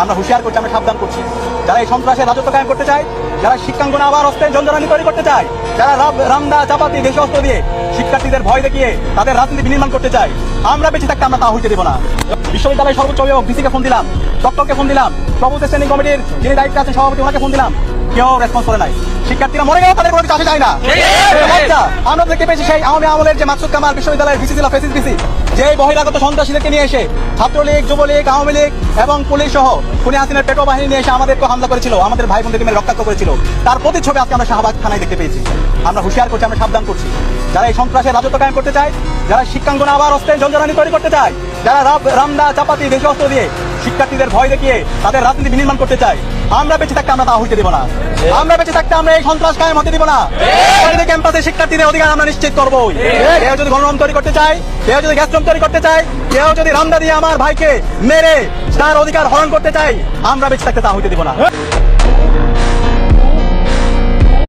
আমরা হুঁশিয়ার করছি, আমরা সাবধান করছি। যারা এই সন্ত্রাসের রাজত্ব কায়েম করতে চায়, যারা শিক্ষাঙ্গনে আবার অস্ত্রের ঝঞ্ঝানি তৈরি করতে চায়, যারা রামদা চাপাতি দেশে অস্ত্র দিয়ে শিক্ষার্থীদের ভয় দেখিয়ে তাদের রাজনীতি বিনির্মাণ করতে চায়, আমরা বেঁচে থাকতে আমরা তা হইতে দেব না। বিশ্ববিদ্যালয়ের সর্বোচ্চ অভিভাবক ভিসিকে ফোন দিলাম, ডক্টরকে ফোন দিলাম, প্রভূত স্ট্যান্ডিং কমিটির যিনি দায়িত্বে আছেন সভাপতি ওনাকে ফোন দিলাম, কেউ রেসপন্স করে নাই। শিক্ষার্থীরা মরে গেলে তাদের কোনো কিছু আসে যায় না। আমরা দেখতে পেয়েছি সেই আওয়ামী আমলের যে মাকসুদ কামাল বিশ্ববিদ্যালয়ের ভিসি ছিল, ফেসিস ভিসি, যে বহিরাগত সন্ত্রাসীদেরকে নিয়ে এসে ছাত্রলীগ, যুবলীগ, আওয়ামী লীগ এবং পুলিশ সহ খুনি হাসিনার পেটো বাহিনী নিয়ে এসে আমাদেরকে হামলা করেছিল, আমাদের ভাই বোনদেরকে মেরে রক্তাক্ত করেছিল। তার প্রতিচ্ছবি আজকে আমরা শাহবাগ থানায় দেখতে পেয়েছি। আমরা হুঁশিয়ার করছি, আমরা সাবধান করছি। যারা এই সন্ত্রাসের রাজত্ব কায়েম করতে চায়, যারা শিক্ষাঙ্গনে আবার অস্ত্রের ঝঞ্ঝানি তৈরি করতে চায়, যারা রামদা চাপাতি দেশে অস্ত্র দিয়ে শিক্ষার্থীদের ভয় দেখিয়ে তাদের রাজনীতি বিনির্মাণ করতে চায়, আমরা বেঁচে থাকতে আমরা তা হইতে দেব না। আমরা বেঁচে থাকতে আমরা এই সন্ত্রাস কায়েম হতে দিব না। ক্যাম্পাসে শিক্ষার্থীদের অধিকার আমরা নিশ্চিত করবো। কেউ যদি গণরম তৈরি করতে চায়, কেউ যদি গ্যাসরুম তৈরি করতে চায়, কেউ যদি রামদা দিয়ে আমার ভাইকে মেরে তার অধিকার হরণ করতে চায়, আমরা বেঁচে থাকতে তা হইতে দিব না।